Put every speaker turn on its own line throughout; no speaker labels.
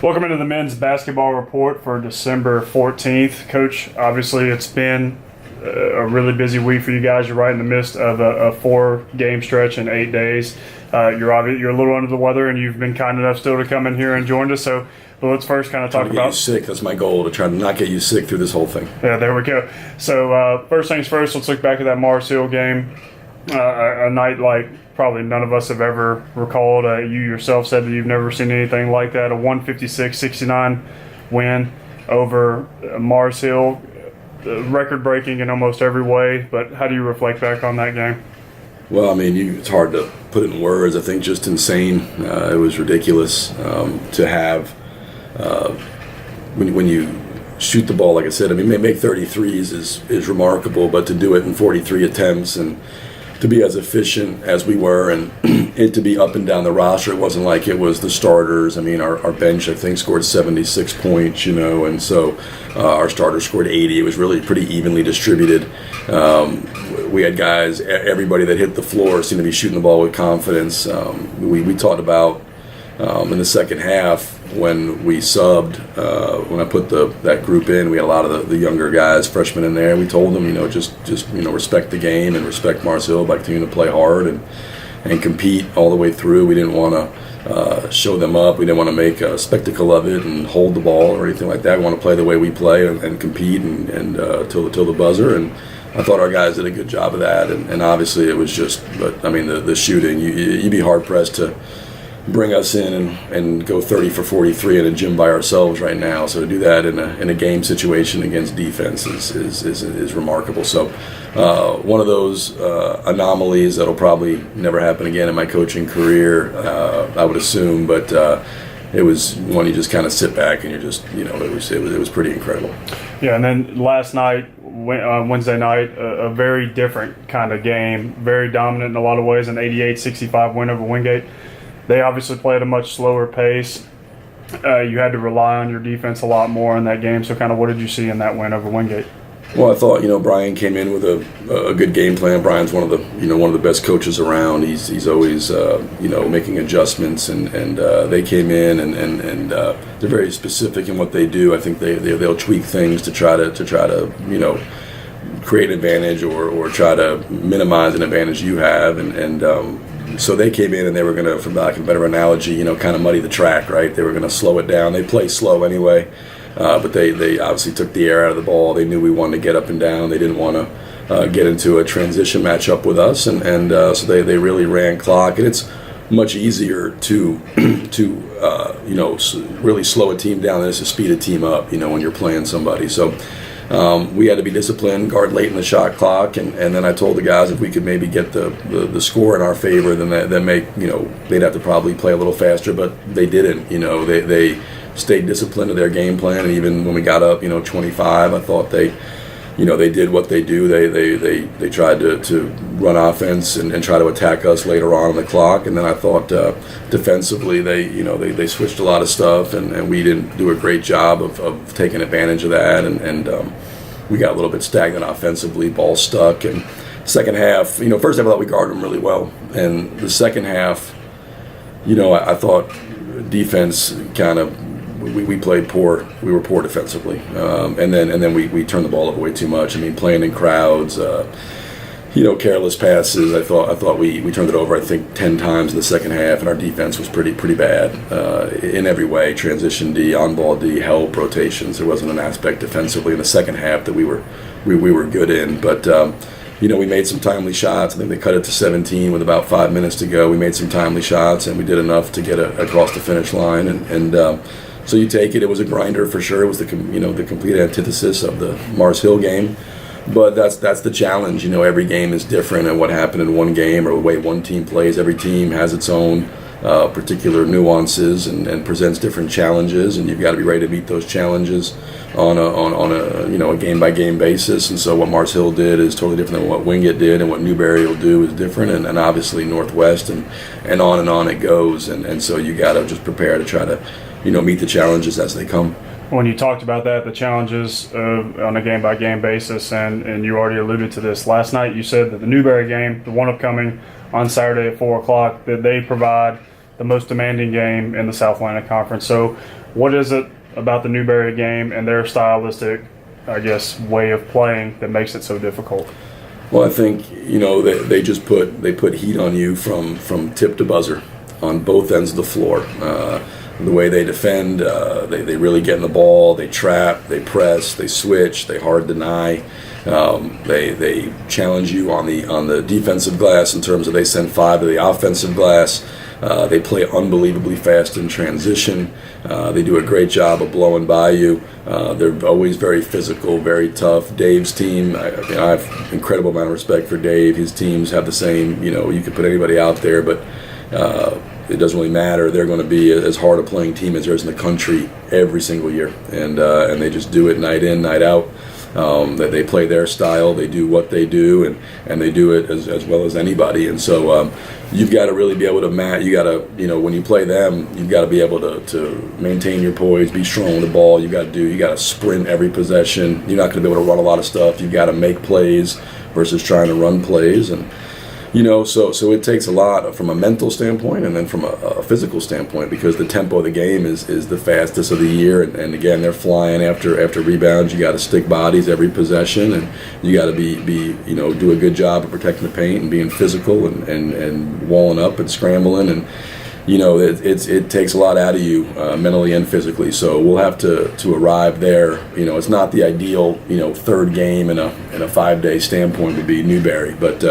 Welcome into the men's basketball report for December 14th. Coach, obviously it's been a really busy week for you guys. You're right in the midst of a 4-game stretch in 8 days. You're a little under the weather, and you've been kind enough still to come in here and join us. But let's first kind of talk
about get you sick. That's my goal, to try to not get you sick through this whole thing.
Yeah, there we go. So first things first, let's look back at that Mars Hill game. A night like probably none of us have ever recalled. You yourself said that you've never seen anything like that. A 156-69 win over Mars Hill, record-breaking in almost every way. But how do you reflect back on that game?
Well, I mean, it's hard to put it in words. I think just insane. It was ridiculous to have when you shoot the ball. Like I said, I mean, make 33s is remarkable, but to do it in 43 attempts and to be as efficient as we were, and it to be up and down the roster. It wasn't like it was the starters. I mean, our bench, I think, scored 76 points, and so our starters scored 80. It was really pretty evenly distributed. We had guys, everybody that hit the floor seemed to be shooting the ball with confidence. We talked about in the second half when we subbed, when I put that group in, we had a lot of the younger guys, freshmen in there. We told them, just respect the game and respect Mars Hill by continuing to play hard and compete all the way through. We didn't want to show them up. We didn't want to make a spectacle of it and hold the ball or anything like that. We want to play the way we play and compete and till the buzzer. And I thought our guys did a good job of that. And obviously it was but I mean the shooting, you'd be hard pressed to bring us in and go 30 for 43 in a gym by ourselves right now. So to do that in a game situation against defense is remarkable. So one of those anomalies that'll probably never happen again in my coaching career, I would assume. But it was one you just kind of sit back and you're just, it was pretty incredible.
Yeah, and then last night, Wednesday night, a very different kind of game, very dominant in a lot of ways, an 88-65 win over Wingate. They obviously played at a much slower pace. You had to rely on your defense a lot more in that game. So kind of what did you see in that win over Wingate?
Well, I thought, Brian came in with a good game plan. Brian's one of the best coaches around. He's always, making adjustments, and they came in and they're very specific in what they do. I think they'll tweak things to try to create an advantage or try to minimize an advantage you have. So they came in and they were going to, for lack of a better analogy, kind of muddy the track, right? They were going to slow it down. They play slow anyway, but they obviously took the air out of the ball. They knew we wanted to get up and down. They didn't want to get into a transition matchup with us, and so they really ran clock. And it's much easier to really slow a team down than it is to speed a team up, when you're playing somebody. So we had to be disciplined, guard late in the shot clock, and then I told the guys if we could maybe get the score in our favor, then they'd have to probably play a little faster, but they didn't. They stayed disciplined to their game plan, and even when we got up, 25, I thought they did what they do. They tried to run offense and try to attack us later on the clock, and then I thought defensively they switched a lot of stuff, and we didn't do a great job of taking advantage of that, and we got a little bit stagnant offensively, ball stuck. And second half, first half I thought we guarded them really well, and the second half, I thought defense kind of. We played poor. We were poor defensively, and then we turned the ball over way too much. I mean, playing in crowds, careless passes. I thought we turned it over, I think, 10 times in the second half, and our defense was pretty bad in every way. Transition D, on ball D, help, rotations. There wasn't an aspect defensively in the second half that we were good in, but. We made some timely shots. I think they cut it to 17 with about 5 minutes to go. We made some timely shots, and we did enough to get across the finish line. And so you take it. It was a grinder for sure. It was the complete antithesis of the Mars Hill game. But that's the challenge. Every game is different, and what happened in one game or the way one team plays. Every team has its own particular nuances and presents different challenges, and you've got to be ready to meet those challenges on a game by game basis. And so what Mars Hill did is totally different than what Wingate did, and what Newberry will do is different, and obviously Northwest and on it goes. And so you got to just prepare to try to meet the challenges as they come.
When you talked about that, the challenges on a game-by-game basis, and you already alluded to this last night, you said that the Newberry game, the one upcoming on Saturday at 4 o'clock, that they provide the most demanding game in the South Atlantic Conference. So What is it about the Newberry game and their stylistic, I guess, way of playing that makes it so difficult?
Well, I think they just put heat on you from tip to buzzer on both ends of the floor. The way they defend, they really get in the ball, they trap, they press, they switch, they hard deny. They challenge you on the defensive glass in terms of they send 5 to the offensive glass. They play unbelievably fast in transition. They do a great job of blowing by you. They're always very physical, very tough. Dave's team, I have an incredible amount of respect for Dave. His teams have the same, you could put anybody out there, but it doesn't really matter. They're going to be as hard a playing team as there is in the country every single year. And they just do it night in, night out. That they play their style, they do what they do, and they do it as well as anybody. And so you've got to really be able to you got to, when you play them, you've got to be able to maintain your poise, be strong with the ball. You got to sprint every possession. You're not going to be able to run a lot of stuff. You've got to make plays versus trying to run plays. And so it takes a lot from a mental standpoint and then from a physical standpoint, because the tempo of the game is the fastest of the year, and again, they're flying after rebounds. You got to stick bodies every possession, and you got to be do a good job of protecting the paint and being physical and walling up and scrambling, and it takes a lot out of you mentally and physically. So we'll have to arrive there. It's not the ideal third game in a 5-day standpoint would be Newberry, but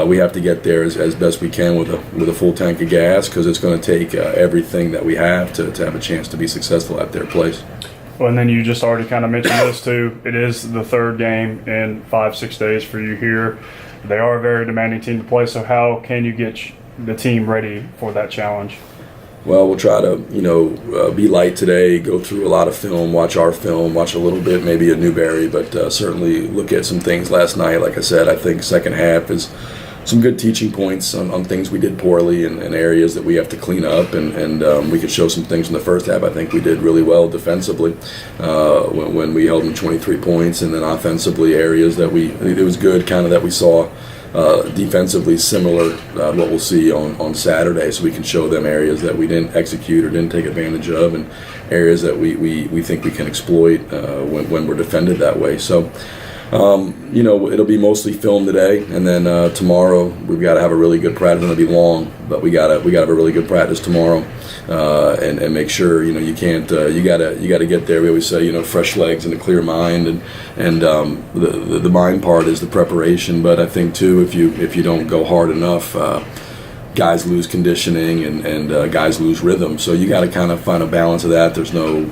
we have to get there as best we can with a full tank of gas, because it's going to take everything that we have to have a chance to be successful at their place.
Well, and then you just already kind of mentioned this too. It is the third game in 5-6 days for you here. They are a very demanding team to play. So how can you get the team ready for that challenge?
Well, we'll try to, be light today, go through a lot of film, watch our film, watch a little bit maybe at Newberry, but certainly look at some things last night. Like I said, I think second half is some good teaching points on things we did poorly and areas that we have to clean up, and we could show some things in the first half. I think we did really well defensively when we held them 23 points, and then offensively areas that it was good kind of that we saw defensively similar what we'll see on Saturday, so we can show them areas that we didn't execute or didn't take advantage of, and areas that we think we can exploit when we're defended that way. So it'll be mostly film today, and then tomorrow we've got to have a really good practice. It'll be long, but we got to have a really good practice tomorrow, and make sure you can't you got to get there. We always say fresh legs and a clear mind, and the mind part is the preparation. But I think too, if you don't go hard enough, guys lose conditioning and guys lose rhythm. So you got to kind of find a balance of that. There's no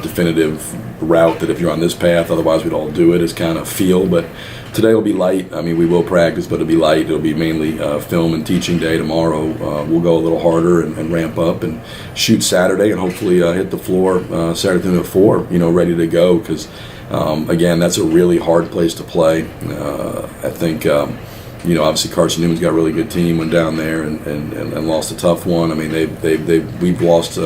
definitive route that if you're on this path, otherwise we'd all do it, is kind of feel. But today will be light. I mean, we will practice, but it'll be light. It'll be mainly film and teaching day. Tomorrow we'll go a little harder and ramp up and shoot Saturday, and hopefully hit the floor Saturday afternoon at 4, ready to go, because again, that's a really hard place to play. I think obviously Carson Newman's got a really good team, went down there and lost a tough one. I mean, we've lost.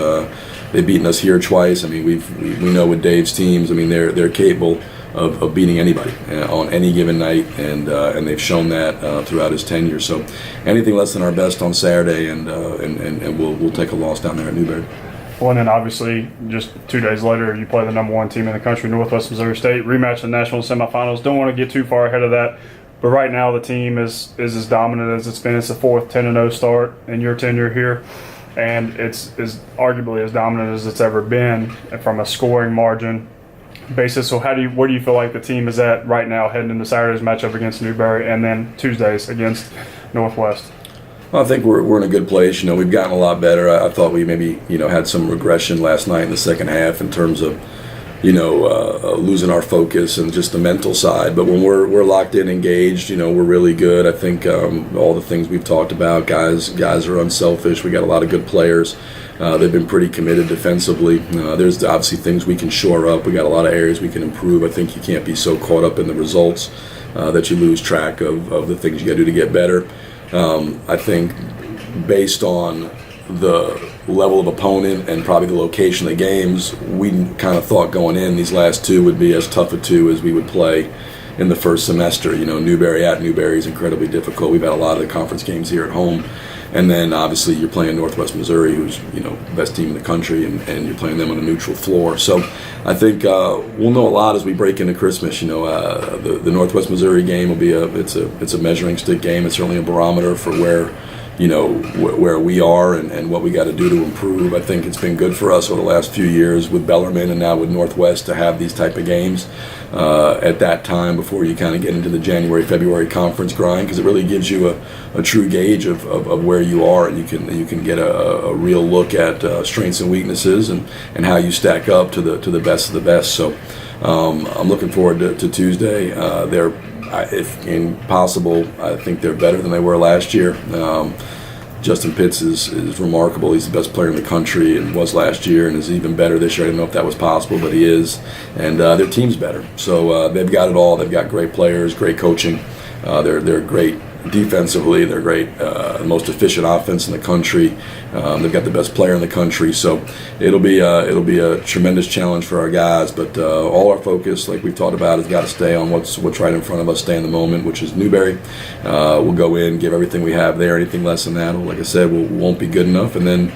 They've beaten us here twice. I mean, we know with Dave's teams. I mean, they're capable of beating anybody on any given night, and they've shown that throughout his tenure. So anything less than our best on Saturday, and we'll take a loss down there at Newberry.
Well, and then obviously just 2 days later, you play the number 1 team in the country, Northwest Missouri State, rematch in the national semifinals. Don't want to get too far ahead of that. But right now the team is as dominant as it's been. It's the 4th 10-0 start in your tenure here, and it's arguably as dominant as it's ever been from a scoring margin basis. So where do you feel like the team is at right now heading into Saturday's matchup against Newberry and then Tuesdays against Northwest?
Well, I think we're in a good place. We've gotten a lot better. I thought we maybe had some regression last night in the second half in terms of losing our focus and just the mental side. But when we're locked in, engaged, we're really good. I think all the things we've talked about, guys are unselfish. We got a lot of good players. They've been pretty committed defensively. There's obviously things we can shore up. We got a lot of areas we can improve. I think you can't be so caught up in the results that you lose track of the things you got to do to get better. I think based on the level of opponent and probably the location of the games, we kind of thought going in these last 2 would be as tough a 2 as we would play in the first semester. Newberry at Newberry is incredibly difficult. We've had a lot of the conference games here at home. And then obviously you're playing Northwest Missouri, who's the best team in the country, and you're playing them on a neutral floor. So I think we'll know a lot as we break into Christmas. The Northwest Missouri game will be it's a measuring stick game. It's certainly a barometer for where we are and what we got to do to improve. I think it's been good for us over the last few years with Bellarmine and now with Northwest to have these type of games at that time before you kind of get into the January, February conference grind, because it really gives you a true gauge of where you are, and you can get a real look at strengths and weaknesses and how you stack up to the best of the best. So I'm looking forward to Tuesday. If possible, I think they're better than they were last year. Justin Pitts is remarkable. He's the best player in the country and was last year, and is even better this year. I didn't know if that was possible, but he is. And their team's better. So they've got it all. They've got great players, great coaching. They're great defensively. They're great, the most efficient offense in the country. They've got the best player in the country. So it'll be a tremendous challenge for our guys. But all our focus, like we've talked about, has got to stay on what's right in front of us, stay in the moment, which is Newberry. We'll go in, give everything we have there. Anything less than that, like I said, won't be good enough. And then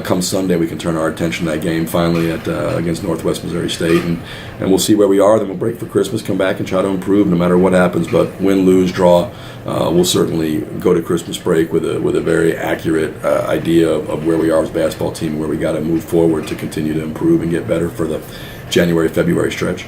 come Sunday, we can turn our attention to that game finally against Northwest Missouri State, and we'll see where we are. Then we'll break for Christmas, come back and try to improve no matter what happens. But win, lose, draw, we'll certainly go to Christmas break with a very accurate idea of where we are as a basketball team, where we got to move forward to continue to improve and get better for the January, February stretch.